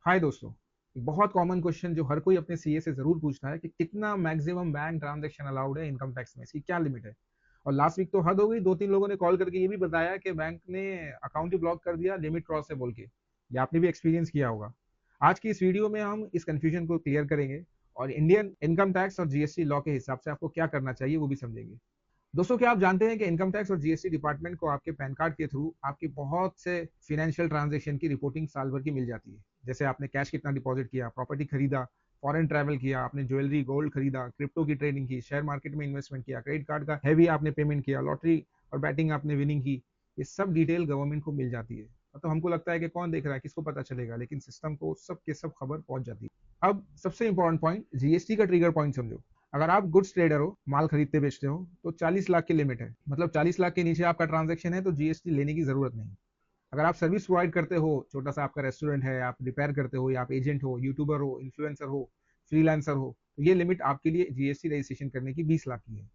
हाय दोस्तों। एक बहुत कॉमन क्वेश्चन जो हर कोई अपने सीए से जरूर पूछता है कि कितना मैक्सिमम बैंक ट्रांजैक्शन अलाउड है इनकम टैक्स में, इसकी क्या लिमिट है। और लास्ट वीक तो हद हो गई, दो तीन लोगों ने कॉल करके ये भी बताया कि बैंक ने अकाउंट ही ब्लॉक कर दिया, लिमिट क्रॉस है बोल के। ये आपने भी एक्सपीरियंस किया होगा। आज की इस वीडियो में हम इस कंफ्यूजन को क्लियर करेंगे और इंडियन इनकम टैक्स और जीएसटी लॉ के हिसाब से आपको क्या करना चाहिए वो भी समझेंगे। दोस्तों, क्या आप जानते हैं कि इनकम टैक्स और जीएसटी डिपार्टमेंट को आपके पैन कार्ड के थ्रू आपके बहुत से फाइनेंशियल ट्रांजैक्शन की रिपोर्टिंग साल भर की मिल जाती है। जैसे आपने कैश कितना डिपॉजिट किया, प्रॉपर्टी खरीदा, फॉरेन ट्रैवल किया, आपने ज्वेलरी गोल्ड खरीदा, क्रिप्टो की ट्रेडिंग की, शेयर मार्केट में इन्वेस्टमेंट किया, क्रेडिट कार्ड का हैवी आपने पेमेंट किया, लॉटरी और बैटिंग आपने विनिंग की। ये सब डिटेल गवर्नमेंट को मिल जाती है। मतलब हमको लगता है कि कौन देख रहा है, किसको पता चलेगा, लेकिन सिस्टम को सब के सब खबर पहुंच जाती है। अब सबसे इंपॉर्टेंट पॉइंट, जीएसटी का ट्रिगर पॉइंट समझो। अगर आप गुड्स ट्रेडर हो, माल खरीदते बेचते हो, तो 40 लाख की लिमिट है। मतलब 40 लाख के नीचे आपका ट्रांजैक्शन है तो जीएसटी लेने की जरूरत नहीं। अगर आप सर्विस प्रोवाइड करते हो, छोटा सा आपका रेस्टोरेंट है, आप रिपेयर करते हो, या आप एजेंट हो, यूट्यूबर हो, इन्फ्लुएंसर हो, फ्रीलांसर हो, तो ये लिमिट आपके लिए जीएसटी रजिस्ट्रेशन करने की 20 लाख की है।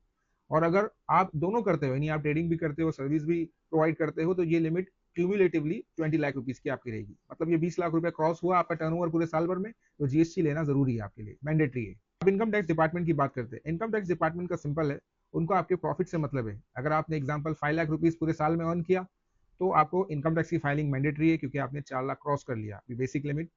और अगर आप दोनों करते हो, यानी आप ट्रेडिंग भी करते हो, सर्विस भी प्रोवाइड करते हो, तो ये लिमिट क्यूमुलेटिवली 20 लाख रुपीज की आपकी रहेगी। मतलब ये 20 लाख रुपए क्रॉस हुआ आपका टर्नओवर पूरे साल भर में, तो जीएसटी लेना जरूरी है आपके लिए, मैंडेटरी है। अब इनकम टैक्स डिपार्टमेंट की बात करते हैं। इनकम टैक्स डिपार्टमेंट का सिंपल है, उनको आपके प्रॉफिट से मतलब है। अगर आपने एग्जाम्पल 5 लाख रुपीज पूरे साल में अर्न किया, तो आपको इनकम टैक्स की फाइलिंग मैंडेटरी है, क्योंकि आपने 4 लाख क्रॉस कर लिया। Basic limit,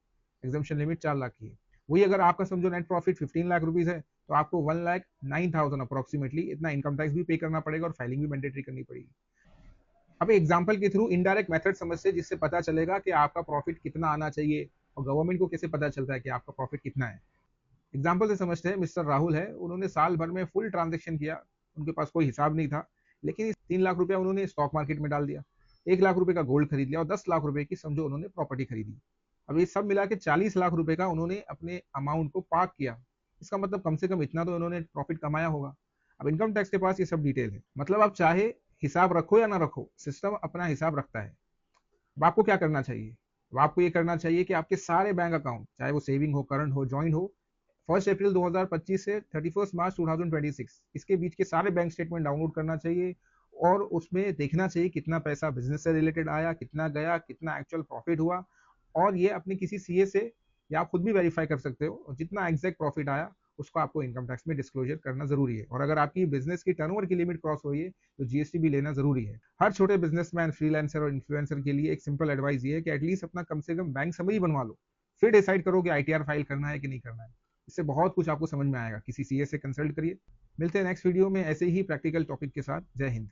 exemption limit 4 lakh की है। वही अगर आपका समझो नेट प्रॉफिट 15 लाख रुपीज है, तो आपको 1,09,000 अप्रोक्सीमेटली इतना इनकम टैक्स भी पे करना पड़ेगा और फाइलिंग भी मैंडेटरी करनी पड़ेगी। अब एग्जाम्पल के थ्रू इनडायरेक्ट मेथड समझते हैं, जिससे पता चलेगा कि आपका प्रॉफिट कितना आना चाहिए और गवर्नमेंट को कैसे पता चलता है कि आपका प्रॉफिट कितना है। एग्जाम्पल से समझते हैं। मिस्टर राहुल है, उन्होंने साल भर में फुल ट्रांजेक्शन किया, उनके पास कोई हिसाब नहीं था, लेकिन 3 लाख रुपया उन्होंने स्टॉक मार्केट में डाल दिया, 1 लाख रुपए का गोल्ड खरीद लिया और 10 लाख रुपए की समझो उन्होंने प्रॉपर्टी खरीदी। अब ये सब मिला के 40 लाख रुपए का उन्होंने अपने अमाउंट को पार्क किया। इसका मतलब कम से कम इतना तो उन्होंने प्रॉफिट कमाया होगा। अब इनकम टैक्स के पास ये सब डिटेल है। मतलब आप चाहे हिसाब रखो या ना रखो, सिस्टम अपना हिसाब रखता है। अब आपको क्या करना चाहिए? अब आपको ये करना चाहिए कि आपके सारे बैंक अकाउंट, चाहे वो सेविंग हो, करंट हो, ज्वाइंट हो, 1 अप्रैल 2025 से 31 मार्च 2026 इसके बीच के सारे बैंक स्टेटमेंट डाउनलोड करना चाहिए। और उसमें देखना चाहिए कितना पैसा बिजनेस से रिलेटेड आया, कितना गया, कितना एक्चुअल प्रॉफिट हुआ। और ये अपने किसी सीए से या आप खुद भी वेरीफाई कर सकते हो, और जितना एग्जैक्ट प्रॉफिट आया उसको आपको इनकम टैक्स में डिस्क्लोजर करना जरूरी है। और अगर आपकी बिजनेस की टर्नओवर की लिमिट क्रॉस हो रही है, तो जीएसटी भी लेना जरूरी है। हर छोटे बिजनेसमैन, फ्रीलांसर और इन्फ्लुएंसर के लिए एक सिंपल एडवाइस ये है कि एटलीस्ट अपना कम से कम बैंक समरी बनवा लो, फिर डिसाइड करो कि आईटीआर फाइल करना है कि नहीं करना है। इससे बहुत कुछ आपको समझ में आएगा। किसी सीए से कंसल्ट करिए। मिलते हैं नेक्स्ट वीडियो में ऐसे ही प्रैक्टिकल टॉपिक के साथ। जय हिंद।